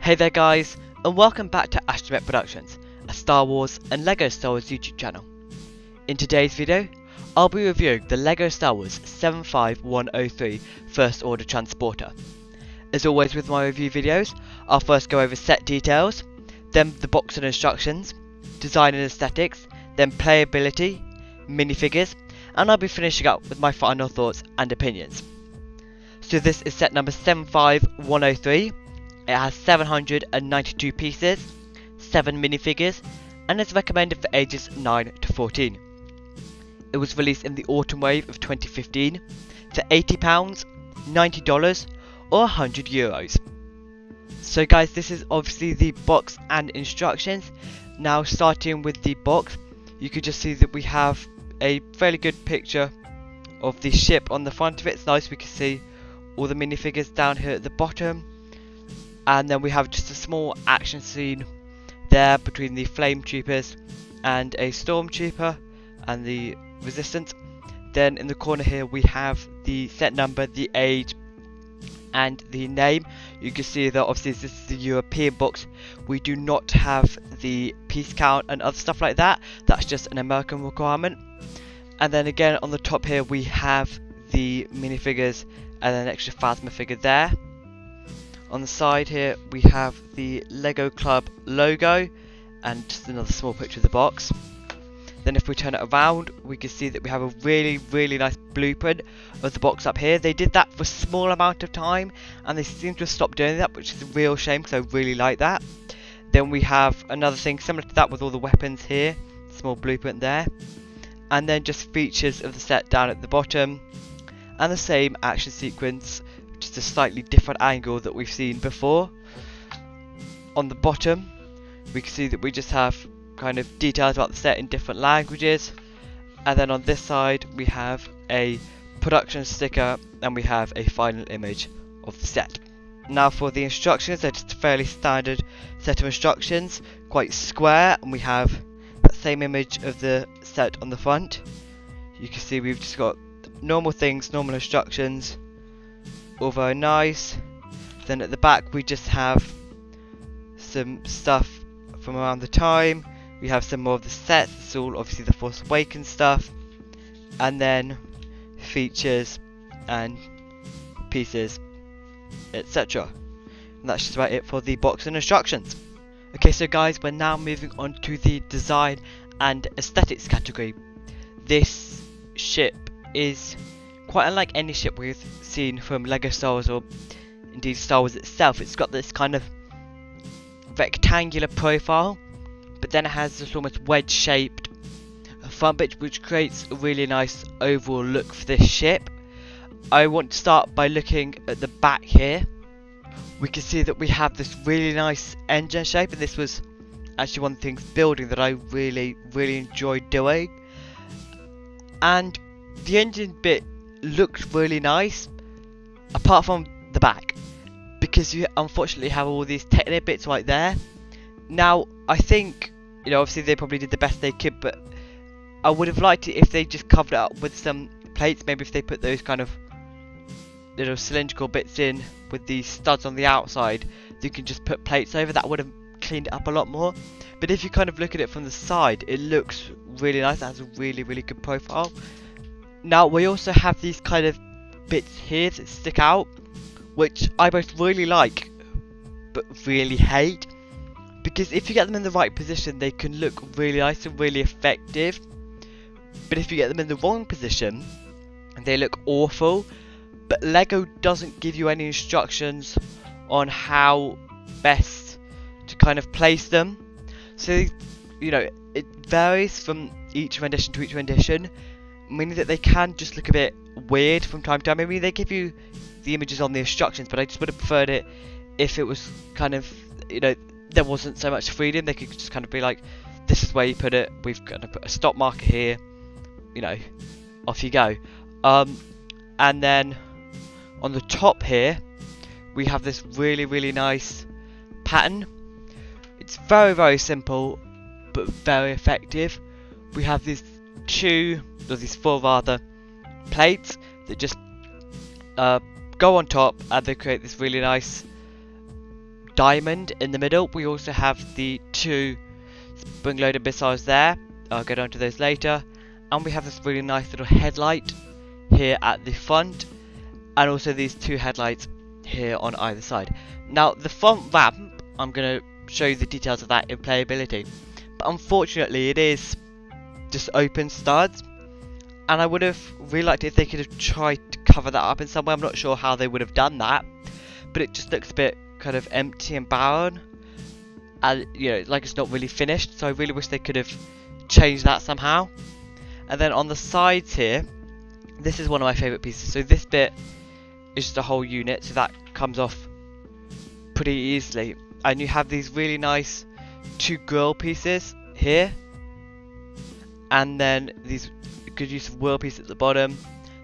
Hey there guys, and welcome back to Astromech Productions, a Star Wars and LEGO Star Wars YouTube channel. In today's video, I'll be reviewing the LEGO Star Wars 75103 First Order Transporter. As always with my review videos, I'll first go over set details, then the box and instructions, design and aesthetics, then playability, minifigures, and I'll be finishing up with my final thoughts and opinions. So this is set number 75103. It has 792 pieces, 7 minifigures, and is recommended for ages 9 to 14. It was released in the autumn wave of 2015 for £80, $90, or €100. So guys, this is obviously the box and instructions. Now starting with the box, you can just see that we have a fairly good picture of the ship on the front of it. It's nice, we can see all the minifigures down here at the bottom. And then we have just a small action scene there between the flame troopers and a stormtrooper and the resistance. Then in the corner here we have the set number, the age, and the name. You can see that obviously this is the European box. We do not have the piece count and other stuff like that. That's just an American requirement. And then again on the top here we have the minifigures and an extra Phasma figure there. On the side here we have the Lego Club logo and just another small picture of the box. Then if we turn it around, we can see that we have a really nice blueprint of the box up here. They did that for a small amount of time and they seem to have stopped doing that, which is a real shame because I really like that. Then we have another thing similar to that with all the weapons here, small blueprint there. And then just features of the set down at the bottom and the same action sequence, just a slightly different angle that we've seen before. On the bottom we can see that we just have kind of details about the set in different languages, and then on this side we have a production sticker and we have a final image of the set. Now for the instructions, they're just a fairly standard set of instructions, quite square, and we have that same image of the set on the front. You can see we've just got normal things, normal instructions, all very nice. Then at the back we just have some stuff from around the time. We have some more of the sets, it's all obviously the Force Awakens stuff, and then features and pieces, etc. And that's just about it for the box and instructions. Okay, so guys, we're now moving on to the design and aesthetics category. This ship is quite unlike any ship we've seen from LEGO Star Wars or indeed Star Wars itself. It's got this kind of rectangular profile, but then it has this almost wedge shaped front bit, which creates a really nice overall look for this ship. I want to start by looking at the back here. We can see that we have this really nice engine shape, and this was actually one of the things building that I really enjoyed doing. And the engine bit looks really nice, apart from the back, because you unfortunately have all these Techno bits right there. Now I think, you know, obviously they probably did the best they could, but I would have liked it if they just covered it up with some plates. Maybe if they put those kind of little cylindrical bits in with these studs on the outside, you can just put plates over. That would have cleaned it up a lot more. But if you kind of look at it from the side, it looks really nice. It has a really good profile. Now we also have these kind of bits here that stick out, which I both really like but really hate, because if you get them in the right position they can look really nice and really effective, but if you get them in the wrong position they look awful. But LEGO doesn't give you any instructions on how best to kind of place them, so you know it varies from each rendition to each rendition, meaning that they can just look a bit weird from time to time. I mean, they give you the images on the instructions, but I just would have preferred it if it was kind of, you know, there wasn't so much freedom. They could just kind of be like, this is where you put it, we've got to put a stop marker here, you know, off you go. And then on the top here we have this really nice pattern. It's very simple but very effective. We have these four rather plates that just go on top, and they create this really nice diamond in the middle. We also have the 2 spring-loaded missiles there. I'll get onto those later. And we have this really nice little headlight here at the front, and also these 2 headlights here on either side. Now the front ramp, I'm going to show you the details of that in playability, but unfortunately it is just open studs, and I would have really liked it if they could have tried to cover that up in some way. I'm not sure how they would have done that, but it just looks a bit kind of empty and barren, and you know, like it's not really finished. So I really wish they could have changed that somehow. And then on the sides here, this is one of my favourite pieces. So this bit is just a whole unit, so that comes off pretty easily. And you have these really nice 2 grill pieces here, and then these good use of wheel pieces at the bottom,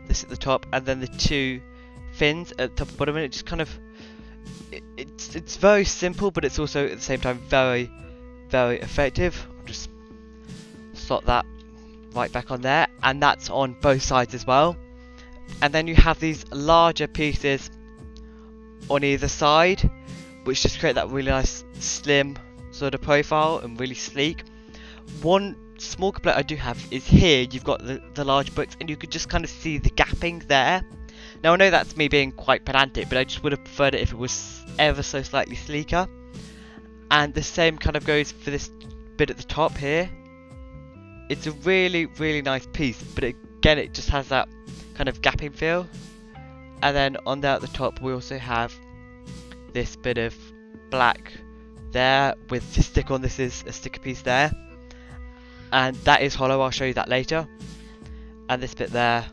this at the top, and then the 2 fins at the top and bottom. And it just kind of, it's very simple, but it's also at the same time very, very effective. I'll just slot that right back on there, and that's on both sides as well. And then you have these larger pieces on either side, which just create that really nice slim sort of profile and really sleek. One small complaint I do have is here you've got the large bricks, and you could just kind of see the gapping there. Now I know that's me being quite pedantic, but I just would have preferred it if it was ever so slightly sleeker. And the same kind of goes for this bit at the top here. It's a really, really nice piece, but again it just has that kind of gapping feel. And then on there at the top we also have this bit of black there with the stick on. This is a sticker piece there, and that is hollow. I'll show you that later. And this bit there.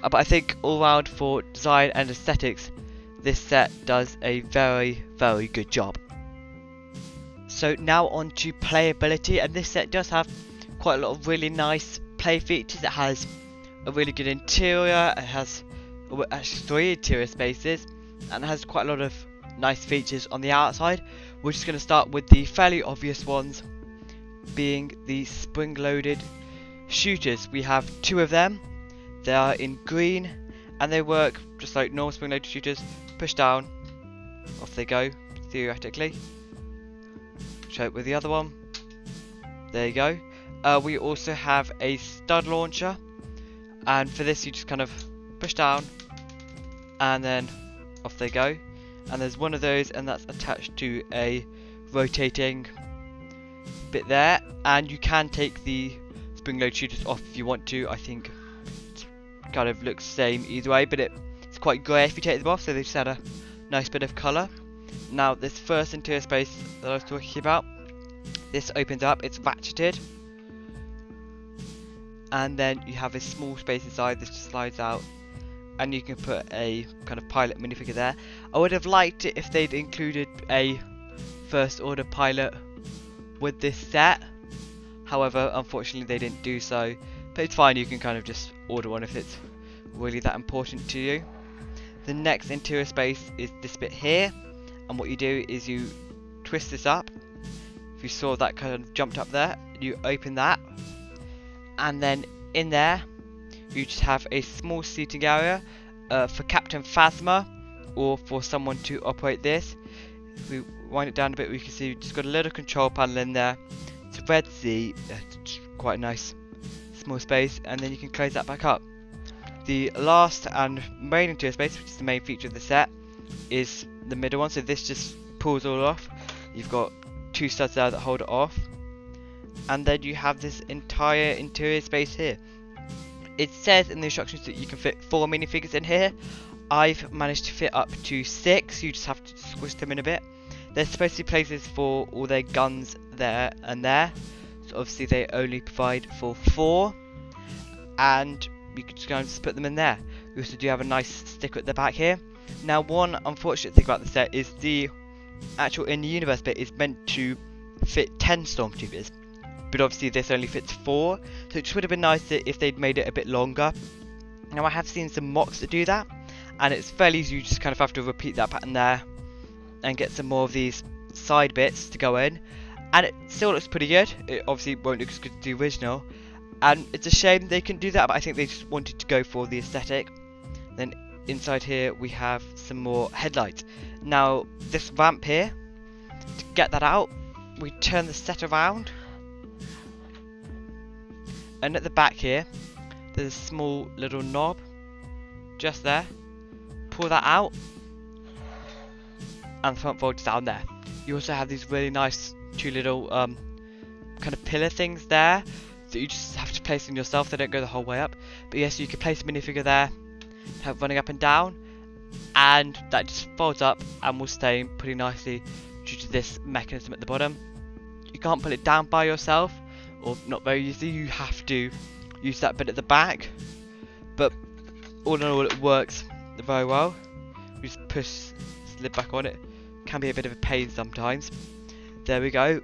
But I think all round for design and aesthetics, this set does a very, very good job. So now on to playability, and this set does have quite a lot of really nice play features. It has a really good interior, it has actually 3 interior spaces, and it has quite a lot of nice features on the outside. We're just going to start with the fairly obvious ones, being the spring-loaded shooters. We have 2 of them. They are in green, and they work just like normal spring-loaded shooters. Push down, off they go, theoretically. Show it with the other one. There you go. We also have a stud launcher, and for this you just kind of push down, and then off they go. And there's one of those, and that's attached to a rotating bit there. And you can take the spring-loaded shooters off if you want to. I think kind of looks the same either way, but it's quite grey if you take them off, so they just add a nice bit of colour. Now this first interior space that I was talking about, this opens up, it's ratcheted, and then you have a small space inside. This just slides out, and you can put a kind of pilot minifigure there. I would have liked it if they'd included a first order pilot with this set, however unfortunately they didn't do so. But it's fine, you can kind of just order one if it's really that important to you. The next interior space is this bit here, and what you do is you twist this up. If you saw that kind of jumped up there, you open that, and then in there you just have a small seating area for Captain Phasma, or for someone to operate this. If we wind it down a bit, we can see you've just got a little control panel in there. It's a red Z, quite nice small space, and then you can close that back up. The last and main interior space, which is the main feature of the set, is the middle one. So this just pulls all off. You've got 2 studs there that hold it off, and then you have this entire interior space here. It says in the instructions that you can fit 4 minifigures in here. I've managed to fit up to 6. You just have to squish them in a bit. There's supposed to be places for all their guns there and there. So obviously they only provide for 4, and you can just go and just put them in there. We also do have a nice sticker at the back here. Now one unfortunate thing about the set is the actual in the universe bit is meant to fit 10 stormtroopers, but obviously this only fits 4, so it just would have been nice if they'd made it a bit longer. Now I have seen some mocks that do that, and it's fairly easy. You just kind of have to repeat that pattern there and get some more of these side bits to go in, and it still looks pretty good. It obviously won't look as good as the original, and it's a shame they couldn't do that, but I think they just wanted to go for the aesthetic. Then inside here we have some more headlights. Now this ramp here, to get that out, we turn the set around, and at the back here there's a small little knob just there. Pull that out and the front volt's down there. You also have these really nice two little kind of pillar things there that you just have to place in yourself. They don't go the whole way up, but yes, you can place a minifigure there, have running up and down, and that just folds up and will stay in pretty nicely due to this mechanism at the bottom. You can't pull it down by yourself, or not very easy. You have to use that bit at the back, but all in all it works very well. You just push the lid back on. It can be a bit of a pain sometimes. There we go.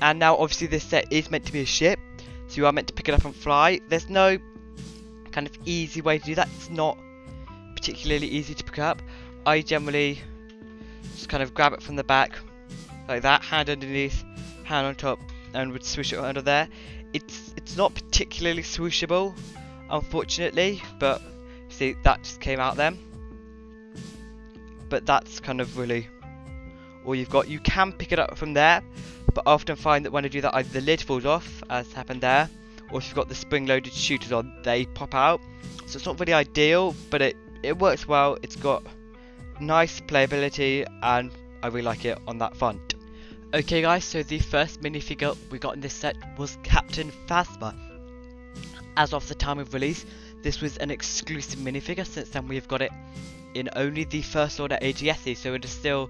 And now obviously this set is meant to be a ship, so you are meant to pick it up and fly. There's no kind of easy way to do that. It's not particularly easy to pick up. I generally just kind of grab it from the back like that, hand underneath, hand on top, and would swoosh it under there. It's not particularly swooshable, unfortunately, but see, that just came out then. But that's kind of really all you've got. You can pick it up from there, but I often find that when I do that, either the lid falls off, as happened there, or if you've got the spring-loaded shooters on, they pop out. So it's not really ideal, but it works well. It's got nice playability, and I really like it on that front. Okay guys, so the first minifigure we got in this set was Captain Phasma. As of the time of release, this was an exclusive minifigure. Since then we have got it in only the First Order ATSC, so it is still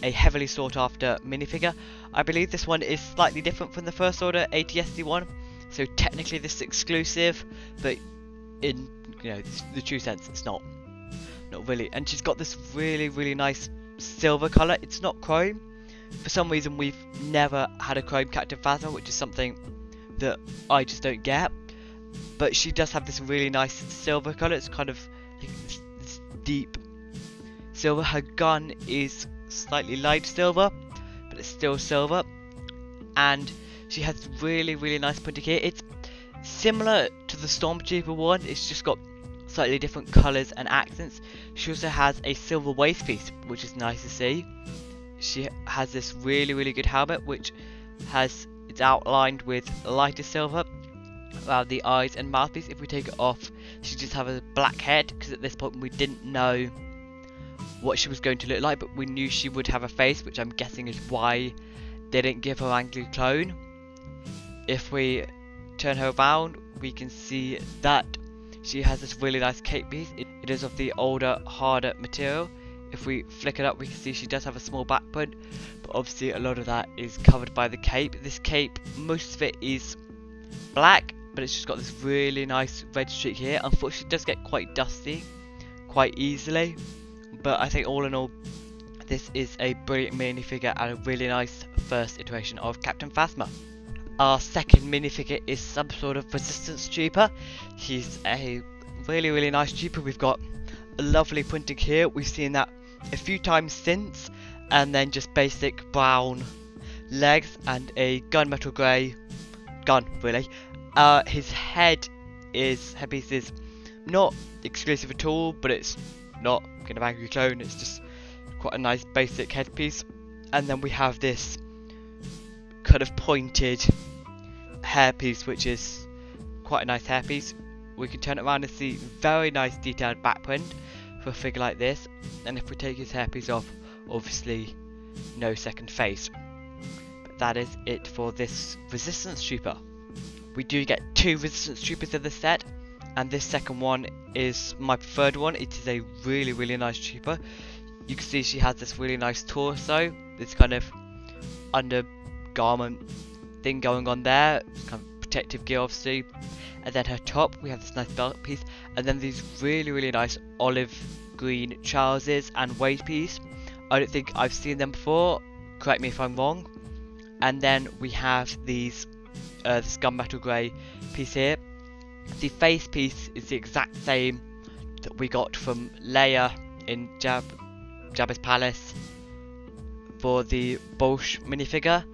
a heavily sought after minifigure. I believe this one is slightly different from the First Order ATSC one, so technically this is exclusive, but in the true sense it's not really. And she's got this really nice silver colour. It's not chrome. For some reason we've never had a chrome Captain Phasma, which is something that I just don't get, but she does have this really nice silver colour. It's kind of like this deep silver. Her gun is slightly light silver, but it's still silver, and she has really nice pointy here. It's similar to the Stormtrooper one, it's just got slightly different colours and accents. She also has a silver waist piece, which is nice to see. She has this really good helmet, which it's outlined with lighter silver around the eyes and mouthpiece. If we take it off, she just has a black head, because at this point we didn't know what she was going to look like, but we knew she would have a face, which I'm guessing is why they didn't give her angry clone. If we turn her around, we can see that she has this really nice cape piece. It is of the older, harder material. If we flick it up, we can see she does have a small back print, but obviously a lot of that is covered by the cape. This cape, most of it is black, but it's just got this really nice red streak here. Unfortunately, it does get quite dusty quite easily, but I think all in all, this is a brilliant minifigure and a really nice first iteration of Captain Phasma. Our second minifigure is some sort of resistance trooper. He's a really nice trooper. We've got a lovely printing here. We've seen that a few times since, and then just basic brown legs and a gunmetal grey gun, really. His headpiece is not exclusive at all, but it's not kind of angry clone. It's just quite a nice basic headpiece. And then we have this kind of pointed hairpiece, which is quite a nice hairpiece. We can turn it around and see very nice detailed back print for a figure like this. And if we take his hairpiece off, obviously no second face. But that is it for this resistance trooper. We do get two resistance troopers in the set, and this second one is my preferred one. It is a really nice trooper. You can see she has this really nice torso, this kind of undergarment thing going on there, it's kind of protective gear obviously, and then her top we have this nice belt piece, and then these really nice olive green trousers and waist piece. I don't think I've seen them before, correct me if I'm wrong. And then we have these this gunmetal grey piece here. The face piece is the exact same that we got from Leia in Jabba's palace for the Bolsh minifigure.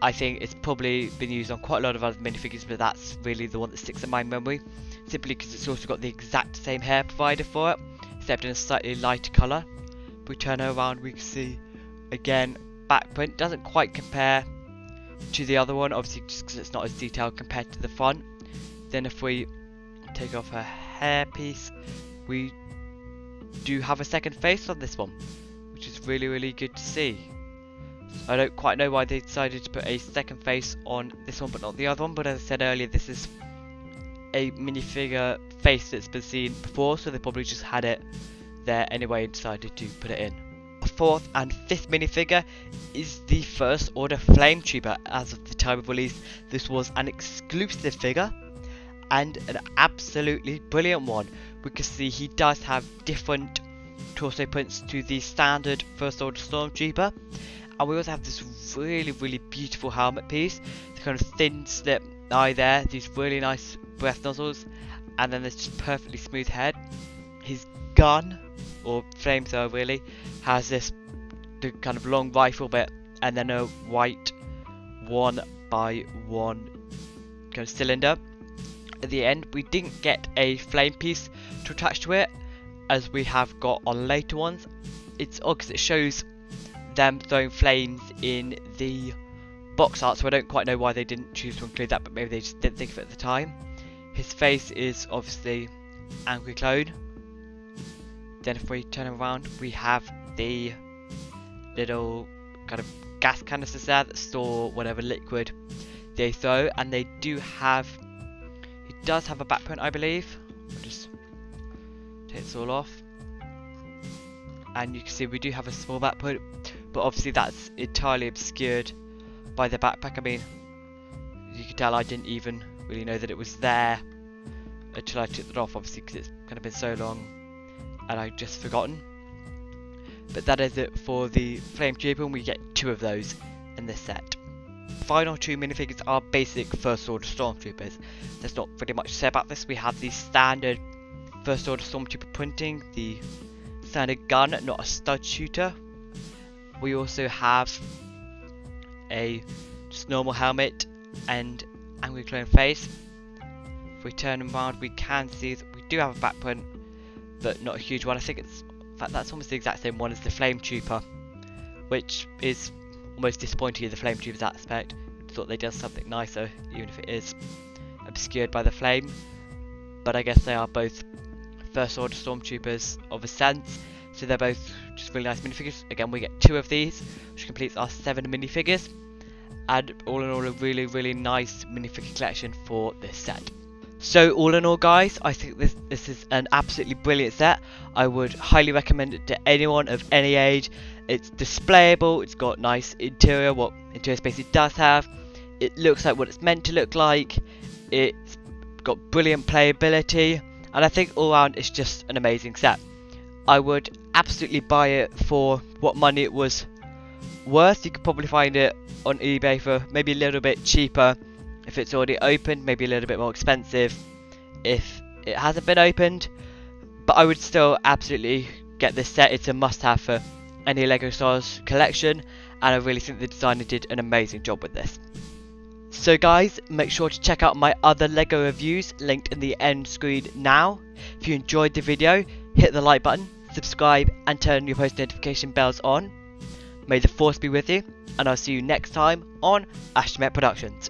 I think it's probably been used on quite a lot of other minifigures, but that's really the one that sticks in my memory, simply because it's also got the exact same hair provider for it. except in a slightly lighter colour. If we turn her around, we can see again back print doesn't quite compare to the other one, obviously just because it's not as detailed compared to the front. Then if we take off her hairpiece, we do have a second face on this one, which is really good to see. I don't quite know why they decided to put a second face on this one but not the other one, but as I said earlier, this is a minifigure face that's been seen before, so they probably just had it there anyway and decided to put it in. Our fourth and fifth minifigure is the First Order Flame Trooper. As of the time of release, this was an exclusive figure and an absolutely brilliant one. We can see he does have different torso prints to the standard First Order Stormtrooper, and we also have this really beautiful helmet piece, the kind of thin slip eye there, these really nice breath nozzles, and then this just perfectly smooth head. His gun, or flamethrower really, has the kind of long rifle bit and then a white 1x1 kind of cylinder. At the end we didn't get a flame piece to attach to it as we have got on later ones. It's odd because it shows them throwing flames in the box art, so I don't quite know why they didn't choose to include that, but maybe they just didn't think of it at the time. His face is obviously angry clone. Then if we turn around, we have the little kind of gas canisters there that store whatever liquid they throw, and they do have, he does have a back print I believe. I'll just take this all off, and you can see we do have a small back print, but obviously that's entirely obscured by the backpack. I mean, you can tell I didn't even really know that it was there until I took it off, obviously because it's kind of been so long and I've just forgotten. But that is it for the Flame Trooper, and we get two of those in this set. Final two minifigures are basic First Order Stormtroopers. There's not really much to say about this. We have the standard First Order Stormtrooper printing, the standard gun, not a stud shooter. We also have a just normal helmet and angry clone face. If we turn them around, we can see that we do have a back print, but not a huge one. I think it's, in fact, that's almost the exact same one as the Flame Trooper, which is almost disappointing in the Flame Trooper's aspect. I thought they did something nicer, even if it is obscured by the flame. But I guess they are both First Order Stormtroopers of a sense, so they're both just really nice minifigures. Again, we get two of these, which completes our 7 minifigures, and all in all a really nice minifigure collection for this set. So all in all guys, I think this is an absolutely brilliant set. I would highly recommend it to anyone of any age. It's displayable, it's got nice interior, what interior space it does have. It looks like what it's meant to look like. It's got brilliant playability, and I think all around it's just an amazing set. I would absolutely buy it for what money it was worth. You could probably find it on eBay for maybe a little bit cheaper if it's already opened, maybe a little bit more expensive if it hasn't been opened, but I would still absolutely get this set. It's a must-have for any LEGO Star Wars collection, and I really think the designer did an amazing job with this. So guys, make sure to check out my other LEGO reviews linked in the end screen now. If you enjoyed the video, hit the like button, subscribe and turn your post notification bells on. May the force be with you, and I'll see you next time on Astromech Productions.